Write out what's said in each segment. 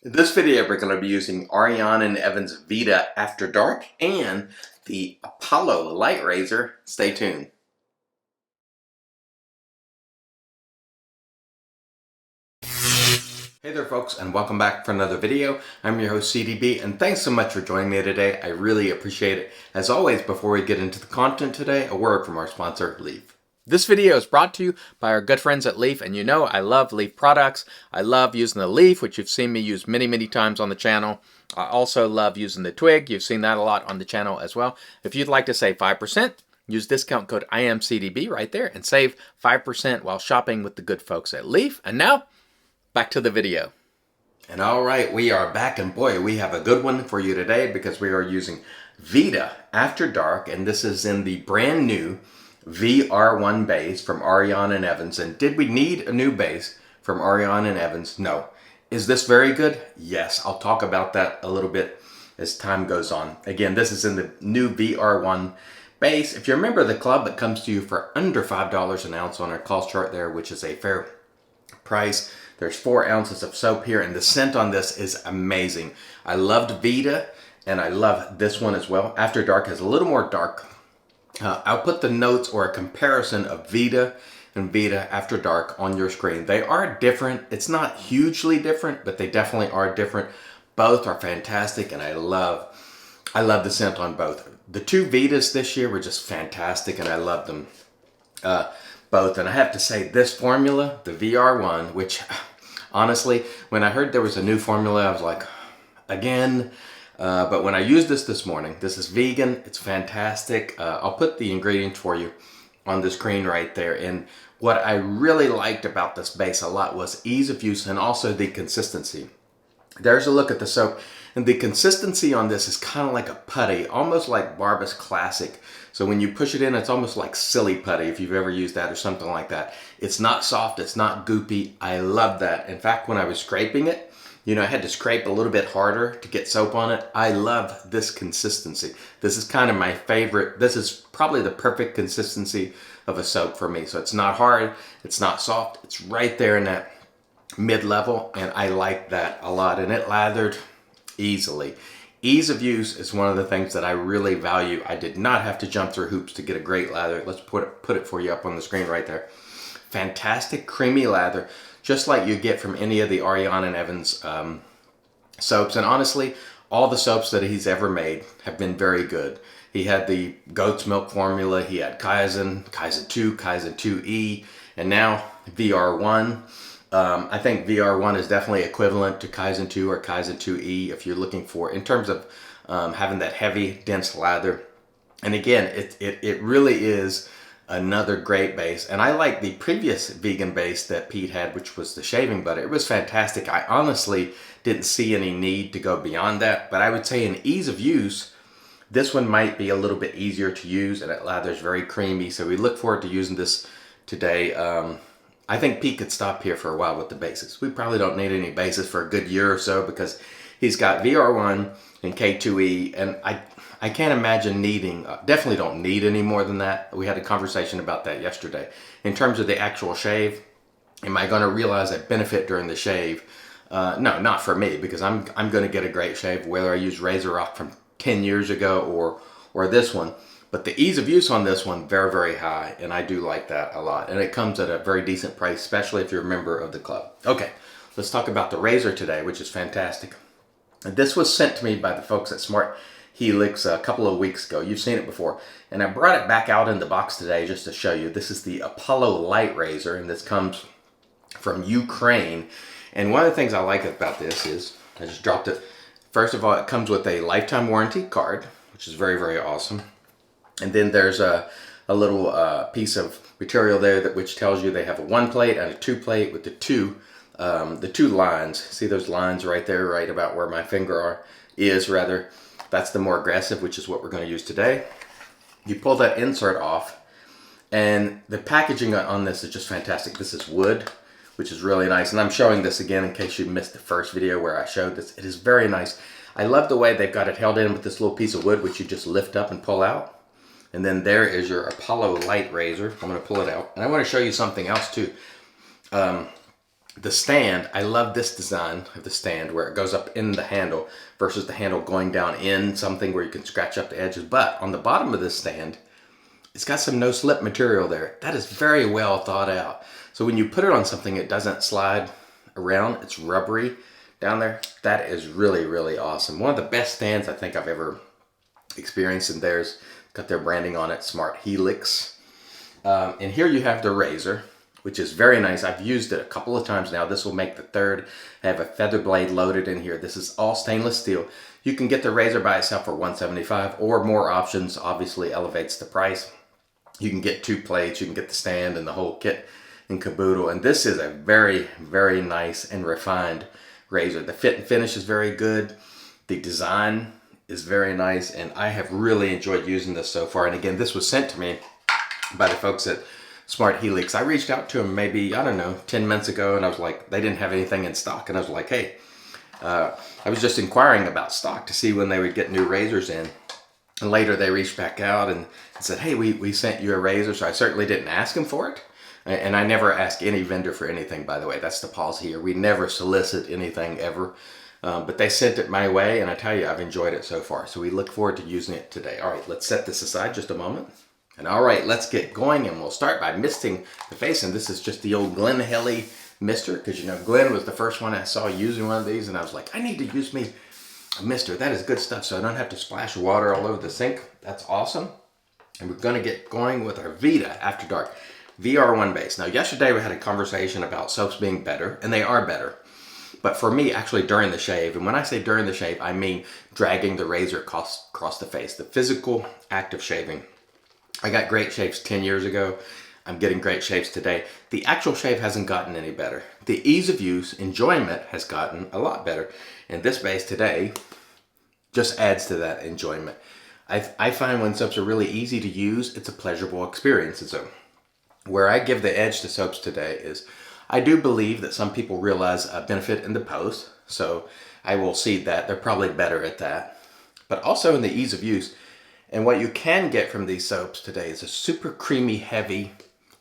In this video, we're going to be using Ariane and Evan's Vita After Dark and the Apollo Light Razor. Stay tuned. Hey there folks, and welcome back for another video. I'm your host CDB, and thanks so much for joining me today. I really appreciate it. As always, before we get into the content today, a word from our sponsor, Leaf. This video is brought to you by our good friends at Leaf, and you know I love Leaf products. I love using the Leaf, which you've seen me use many times on the channel. I also love using the Twig. You've seen that a lot on the channel as well. If you'd like to save 5%, use discount code IAMCDB right there and save 5% while shopping with the good folks at Leaf. And now, back to the video. And all right, we are back, and boy, we have a good one for you today because we are using Vita After Dark, and this is in the brand new VR1 Base from Ariane and Evans. And did we need a new base from Ariane and Evans? No. Is this very good? Yes. I'll talk about that a little bit as time goes on. Again, this is in the new VR1 Base. If you're a member of the club, it comes to you for under $5 an ounce on our cost chart there, which is a fair price. There's 4 ounces of soap here, and the scent on this is amazing. I loved Vita, and I love this one as well. After Dark has a little more dark. I'll put the notes or a comparison of Vita and Vita After Dark on your screen. They are different. It's not hugely different, but they definitely are different. Both are fantastic, and I love the scent on both. The two Vitas this year were just fantastic, and I love them both. And I have to say, this formula, the VR1, which honestly, when I heard there was a new formula, I was like, again. But when I used this morning, this is vegan, it's fantastic. I'll put the ingredients for you on the screen right there. And what I really liked about this base a lot was ease of use and also the consistency. There's a look at the soap, and the consistency on this is kind of like a putty, almost like Barbara's Classic. So when you push it in, it's almost like silly putty, if you've ever used that or something like that. It's not soft, it's not goopy. I love that. In fact, when I was scraping it, you know, I had to scrape a little bit harder to get soap on it. I love this consistency. This is kind of my favorite. This is probably the perfect consistency of a soap for me. So it's not hard, it's not soft, it's right there in that mid-level, and I like that a lot. And it lathered easily. Ease of use is one of the things that I really value. I did not have to jump through hoops to get a great lather. Let's put it for you up on the screen right there. Fantastic creamy lather, just like you get from any of the Ariane and Evans soaps. And honestly, all the soaps that he's ever made have been very good. He had the goat's milk formula, he had Kaizen, Kaizen 2, Kaizen 2E, and now VR1. I think VR1 is definitely equivalent to Kaizen 2 or Kaizen 2E if you're looking for, in terms of having that heavy, dense lather. And again, it really is another great base. And I like the previous vegan base that Pete had, which was the shaving butter. It was fantastic. I honestly didn't see any need to go beyond that, but I would say in ease of use, this one might be a little bit easier to use, and it lathers very creamy. So we look forward to using this today. I think Pete could stop here for a while with the bases. We probably don't need any bases for a good year or so because he's got VR1 and K2E, and I can't imagine needing, definitely don't need any more than that. We had a conversation about that yesterday. In terms of the actual shave, am I going to realize that benefit during the shave? No, not for me, because I'm going to get a great shave whether I use Razor Rock from 10 years ago or this one. But the ease of use on this one, very high, and I do like that a lot. And it comes at a very decent price, especially if you're a member of the club. Okay, let's talk about the razor today, which is fantastic. And this was sent to me by the folks at Smart Helix a couple of weeks ago. You've seen it before. And I brought it back out in the box today just to show you. This is the Apollo Light Razor, and this comes from Ukraine. And one of the things I like about this is, I just dropped it. First of all, it comes with a lifetime warranty card, which is very awesome. And then there's a little piece of material there which tells you they have a 1 plate and a 2 plate with the two lines. See those lines right there, right about where my finger is. That's the more aggressive, which is what we're going to use today. You pull that insert off, and the packaging on this is just fantastic. This is wood, which is really nice. And I'm showing this again in case you missed the first video where I showed this. It is very nice. I love the way they've got it held in with this little piece of wood, which you just lift up and pull out. And then there is your Apollo Light Razor. I'm going to pull it out. And I want to show you something else too. The stand, I love this design of the stand where it goes up in the handle versus the handle going down in something where you can scratch up the edges. But on the bottom of this stand, it's got some no-slip material there. That is very well thought out. So when you put it on something, it doesn't slide around. It's rubbery down there. That is really, really awesome. One of the best stands I think I've ever experienced, and there's got their branding on it, Smart Helix. And here you have the razor, which is very nice. I've used it a couple of times now. This will make the third. I have a feather blade loaded in here. This is all stainless steel. You can get the razor by itself for $175, or more options obviously elevates the price. You can get 2 plates, you can get the stand and the whole kit and caboodle. And this is a very, very nice and refined razor. The fit and finish is very good. The design is very nice, and I have really enjoyed using this so far. And again, this was sent to me by the folks at Smart Helix. I reached out to them maybe, I don't know, 10 months ago, and I was like, they didn't have anything in stock. And I was like, hey, I was just inquiring about stock to see when they would get new razors in. And later they reached back out and said, hey, we sent you a razor. So I certainly didn't ask them for it. And I never ask any vendor for anything, by the way. That's the policy here. We never solicit anything ever. But they sent it my way, and I tell you, I've enjoyed it so far. So we look forward to using it today. All right, let's set this aside just a moment. And all right, let's get going, and we'll start by misting the face. And this is just the old Glen Helly mister, because you know Glenn was the first one I saw using one of these, and I was like, I need to use me a mister. That is good stuff, so I don't have to splash water all over the sink. That's awesome. And we're gonna get going with our Vita After Dark VR1 Base. Now, yesterday we had a conversation about soaps being better, and they are better. But for me, actually during the shave, and when I say during the shave, I mean dragging the razor across the face, the physical act of shaving. I got great shaves 10 years ago. I'm getting great shaves today. The actual shave hasn't gotten any better. The ease of use, enjoyment has gotten a lot better. And this base today just adds to that enjoyment. I find when soaps are really easy to use, it's a pleasurable experience. And so where I give the edge to soaps today is I do believe that some people realize a benefit in the post. So I will see that. They're probably better at that. But also in the ease of use. And what you can get from these soaps today is a super creamy, heavy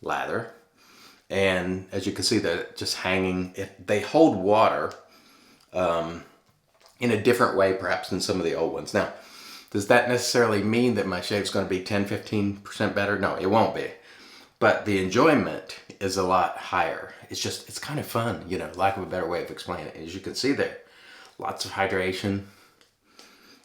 lather. And as you can see, they're just hanging. They hold water in a different way, perhaps, than some of the old ones. Now, does that necessarily mean that my shave's going to be 10-15% better? No, it won't be. But the enjoyment is a lot higher. It's kind of fun, you know, lack of a better way of explaining it. As you can see there, lots of hydration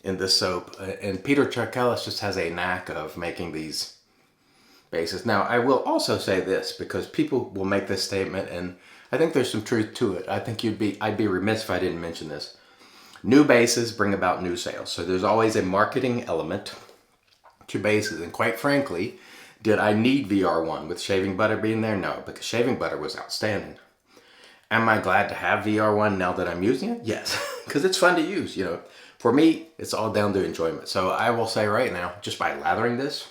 in this soap. And Peter Charkelis just has a knack of making these bases. Now, I will also say this, because people will make this statement, and I think there's some truth to it. I think I'd be remiss if I didn't mention this. New bases bring about new sales. So there's always a marketing element to bases. And quite frankly, did I need VR1 with shaving butter being there? No, because shaving butter was outstanding. Am I glad to have VR1 now that I'm using it? Yes, because it's fun to use, you know. For me, it's all down to enjoyment. So I will say right now, just by lathering this,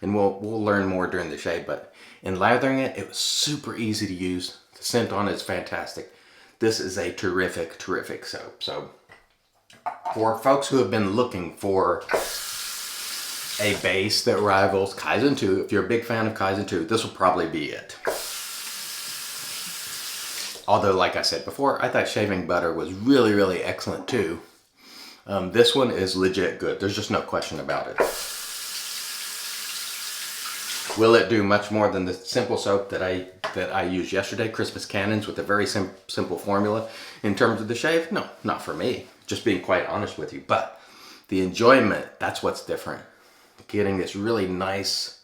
and we'll learn more during the shave, but in lathering it, it was super easy to use. The scent on it is fantastic. This is a terrific, terrific soap. So for folks who have been looking for a base that rivals Kaizen 2, if you're a big fan of Kaizen 2, this will probably be it. Although, like I said before, I thought shaving butter was really, really excellent too. This one is legit good. There's just no question about it. Will it do much more than the simple soap that I used yesterday, Christmas Cannons, with a very simple formula in terms of the shave? No, not for me. Just being quite honest with you. But the enjoyment, that's what's different. Getting this really nice,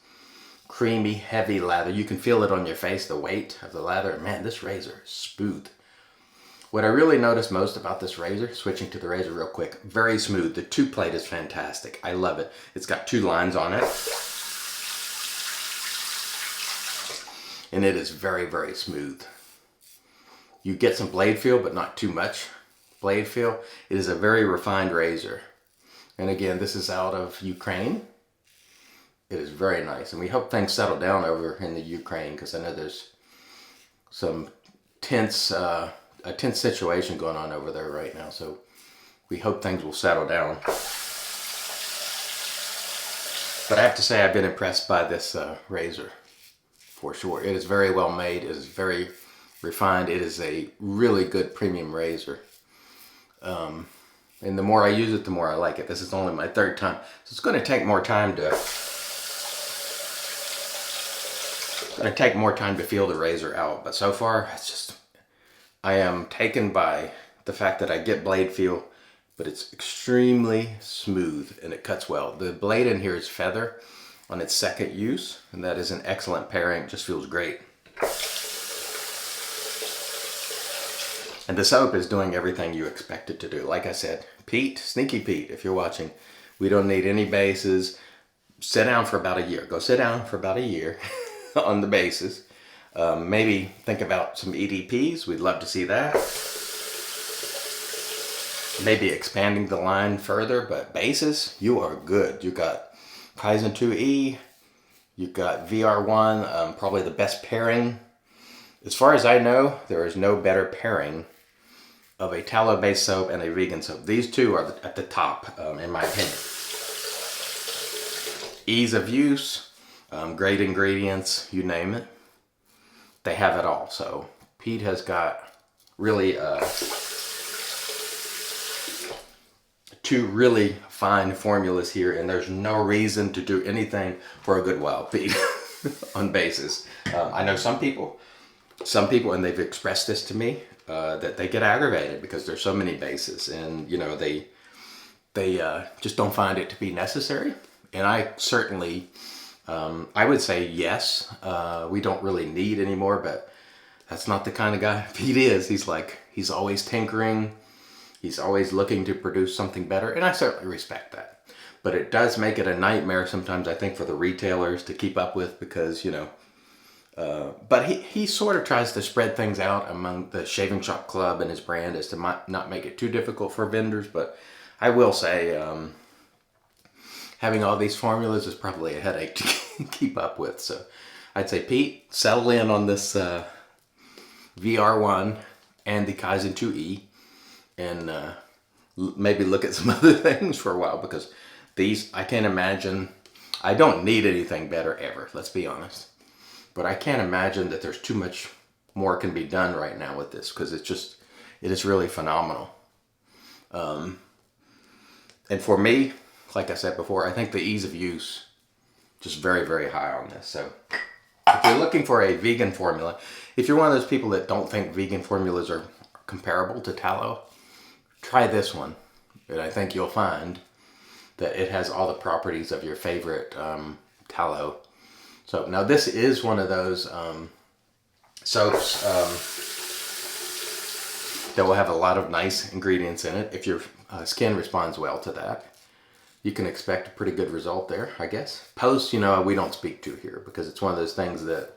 creamy, heavy lather. You can feel it on your face, the weight of the lather. Man, this razor is smooth. What I really noticed most about this razor, switching to the razor real quick, very smooth. The 2-plate is fantastic. I love it. It's got 2 lines on it. And it is very, very smooth. You get some blade feel, but not too much blade feel. It is a very refined razor. And again, this is out of Ukraine. It is very nice. And we hope things settle down over in the Ukraine, because I know there's some a tense situation going on over there right now. So we hope things will settle down. But I have to say, I've been impressed by this razor for sure. It is very well made. It is very refined. It is a really good premium razor. And the more I use it, the more I like it. This is only my third time, so it's going to take more time to feel the razor out. But so far, I am taken by the fact that I get blade feel, but it's extremely smooth and it cuts well. The blade in here is feather on its second use, and that is an excellent pairing. It just feels great. And the soap is doing everything you expect it to do. Like I said, Pete, Sneaky Pete, if you're watching, we don't need any bases. Sit down for about a year. Go sit down for about a year on the bases. Maybe think about some EDPs. We'd love to see that. Maybe expanding the line further, but bases, you are good. You got Kaizen 2E, you got VR1, probably the best pairing. As far as I know, there is no better pairing of a tallow-based soap and a vegan soap. These two are at the top, in my opinion. Ease of use, great ingredients, you name it. They have it all. So Pete has got really two really fine formulas here, and there's no reason to do anything for a good while, Pete, on bases. I know some people, and they've expressed this to me, that they get aggravated because there's so many bases, and you know they just don't find it to be necessary. And I certainly, I would say yes, we don't really need any more, but that's not the kind of guy Pete is. He's always tinkering. He's always looking to produce something better, and I certainly respect that. But it does make it a nightmare sometimes, I think, for the retailers to keep up with, because, you know, but he sort of tries to spread things out among the Shaving Shop Club and his brand as to not make it too difficult for vendors. But I will say, having all these formulas is probably a headache to keep up with. So I'd say, Pete, settle in on this VR1 and the Kaizen 2E, and maybe look at some other things for a while, because these, I can't imagine, I don't need anything better ever, let's be honest. But I can't imagine that there's too much more can be done right now with this, because it is really phenomenal. And for me, like I said before, I think the ease of use, just very, very high on this. So if you're looking for a vegan formula, if you're one of those people that don't think vegan formulas are comparable to tallow, try this one. And I think you'll find that it has all the properties of your favorite tallow. So now this is one of those soaps that will have a lot of nice ingredients in it. If your skin responds well to that, you can expect a pretty good result there, I guess. Post, you know, we don't speak to here, because it's one of those things that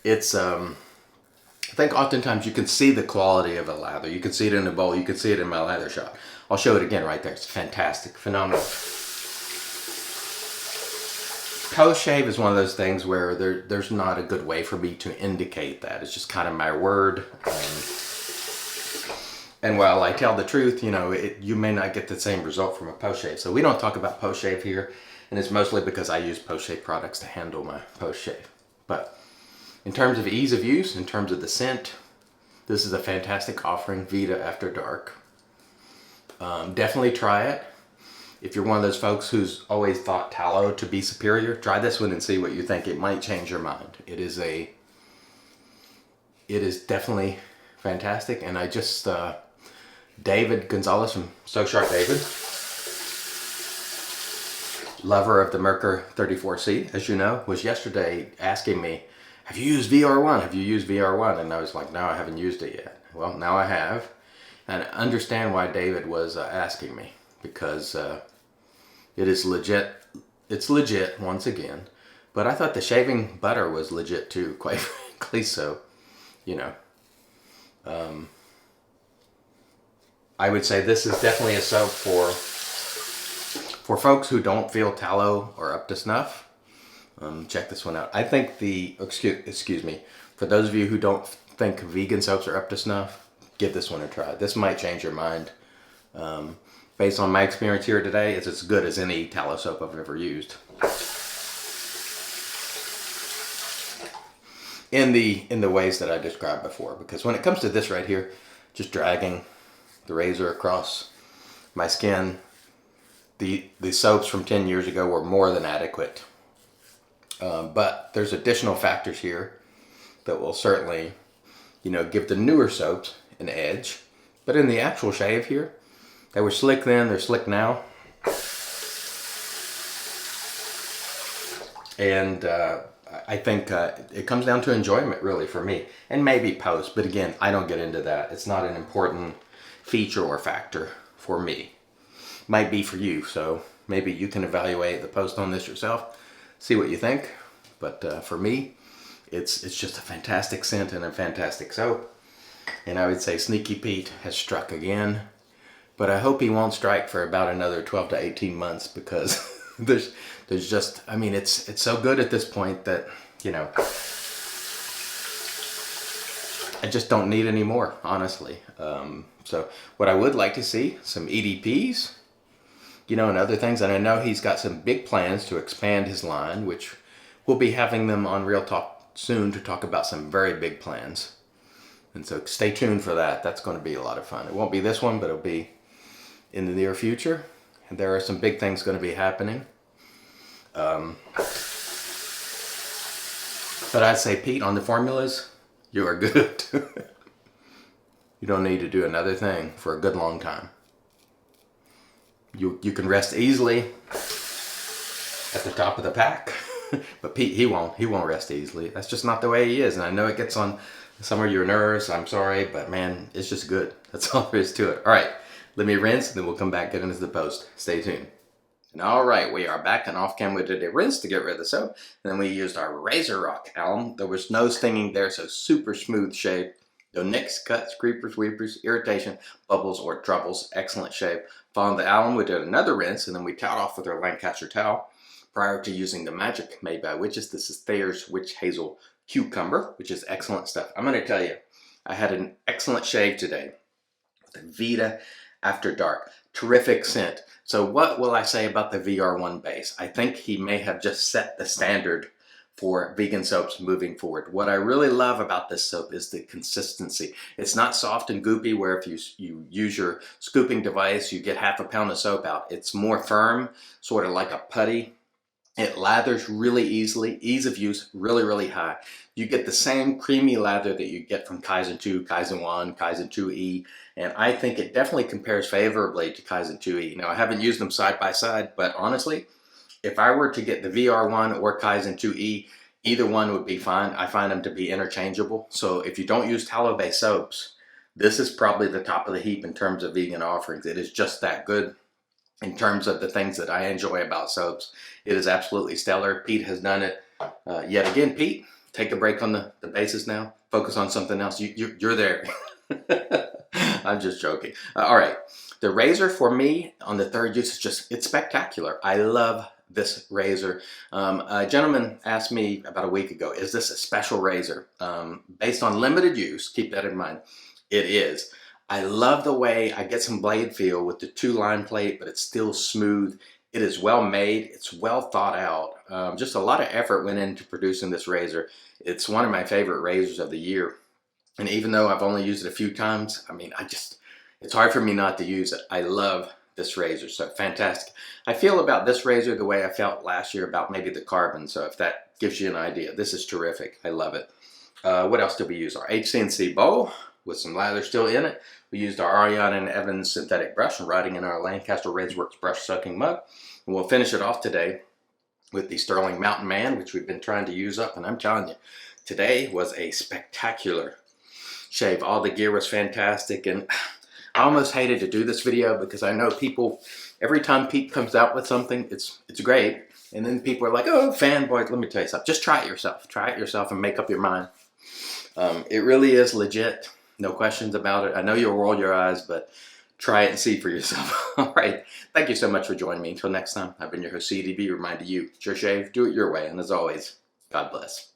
it's, I think oftentimes you can see the quality of a lather. You can see it in a bowl. You can see it in my lather shop. I'll show it again right there. It's fantastic, phenomenal. Post shave is one of those things where there's not a good way for me to indicate that. It's just kind of my word. And while I tell the truth, you know, you may not get the same result from a post shave. So we don't talk about post shave here, and it's mostly because I use post shave products to handle my post shave. But in terms of ease of use, in terms of the scent, this is a fantastic offering, Vita After Dark. Definitely try it. If you're one of those folks who's always thought tallow to be superior, try this one and see what you think. It might change your mind. It is definitely fantastic. And I just, David Gonzalez from So Sharp David, lover of the Merkur 34C, as you know, was yesterday asking me, have you used VR1? Have you used VR1? And I was like, no, I haven't used it yet. Well, now I have. And I understand why David was asking me, because it is legit. It's legit, once again. But I thought the shaving butter was legit too, quite frankly. So, you know, I would say this is definitely a soap for folks who don't feel tallow or up to snuff. Check this one out. I think excuse me, for those of you who don't think vegan soaps are up to snuff, give this one a try. This might change your mind. Based on my experience here today, it's as good as any tallow soap I've ever used. in the ways that I described before. Because when it comes to this right here, just dragging the razor across my skin, the soaps from 10 years ago were more than adequate. But there's additional factors here that will certainly, give the newer soaps an edge. But in the actual shave here, they were slick then, they're slick now. And I think it comes down to enjoyment, really, for me. And maybe post, but again, I don't get into that. It's not an important feature or factor for me. Might be for you, so maybe you can evaluate the post on this yourself, see what you think. But for me, it's just a fantastic scent and a fantastic soap. And I would say Sneaky Pete has struck again. But I hope he won't strike for about another 12 to 18 months, because there's just, I mean, it's so good at this point that, I just don't need any more, honestly. So what I would like to see, some EDPs, and other things. And I know he's got some big plans to expand his line, which we'll be having them on Real Talk soon to talk about some very big plans. And so stay tuned for that. That's going to be a lot of fun. It won't be this one, but it'll be in the near future. And there are some big things going to be happening. But I'd say, Pete, on the formulas, you are good. You don't need to do another thing for a good long time. You can rest easily at the top of the pack. But Pete, he won't rest easily. That's just not the way he is. And I know it gets on some of your nerves. I'm sorry, but man, it's just good. That's all there is to it. All right, let me rinse, and then we'll come back, get into the post. Stay tuned. And all right, we are back, and off camera we did a rinse to get rid of the soap. And then we used our Razor Rock alum. There was no stinging there, so super smooth shave. No nicks, cuts, creepers, weepers, irritation, bubbles, or troubles. Excellent shave. Following the alum, we did another rinse, and then we toweled off with our Lancaster towel prior to using the Magic made by Witches. This is Thayer's Witch Hazel Cucumber, which is excellent stuff. I'm going to tell you, I had an excellent shave today with the Vita After Dark. Terrific scent. So what will I say about the VR1 Base? I think he may have just set the standard for vegan soaps moving forward. What I really love about this soap is the consistency. It's not soft and goopy where if you use your scooping device, you get half a pound of soap out. It's more firm, sort of like a putty. It lathers really easily, ease of use really, really high. You get the same creamy lather that you get from Kaizen 2, Kaizen 1, Kaizen 2E, and I think it definitely compares favorably to Kaizen 2E. Now, I haven't used them side by side, but honestly, if I were to get the VR1 or Kaizen 2E, either one would be fine. I find them to be interchangeable. So if you don't use tallow-based soaps, this is probably the top of the heap in terms of vegan offerings. It is just that good. In terms of the things that I enjoy about soaps, it is absolutely stellar. Pete has done it yet again. Pete, take a break on the bases now. Focus on something else. You're there. I'm just joking. All right. The razor for me on the third use is it's spectacular. I love this razor. A gentleman asked me about a week ago, is this a special razor? Based on limited use, keep that in mind, it is. I love the way I get some blade feel with the 2-line plate, but it's still smooth. It is well made. It's well thought out. Just a lot of effort went into producing this razor. It's one of my favorite razors of the year. And even though I've only used it a few times, I mean, it's hard for me not to use it. I love this razor, so fantastic. I feel about this razor the way I felt last year about maybe the Carbon, so if that gives you an idea. This is terrific. I love it. What else did we use? Our HCNC bowl with some lather still in it. We used our Ariana and Evans synthetic brush and writing in our Lancaster Raceworks brush soaking mug. And we'll finish it off today with the Sterling Mountain Man, which we've been trying to use up. And I'm telling you, today was a spectacular shave. All the gear was fantastic. And I almost hated to do this video because I know people, every time Pete comes out with something, it's great. And then people are like, oh, fanboy, let me tell you something. Just try it yourself. Try it yourself and make up your mind. It really is legit. No questions about it. I know you'll roll your eyes, but try it and see for yourself. All right. Thank you so much for joining me. Until next time, I've been your host, CDB, reminding you, it's your shave, do it your way. And as always, God bless.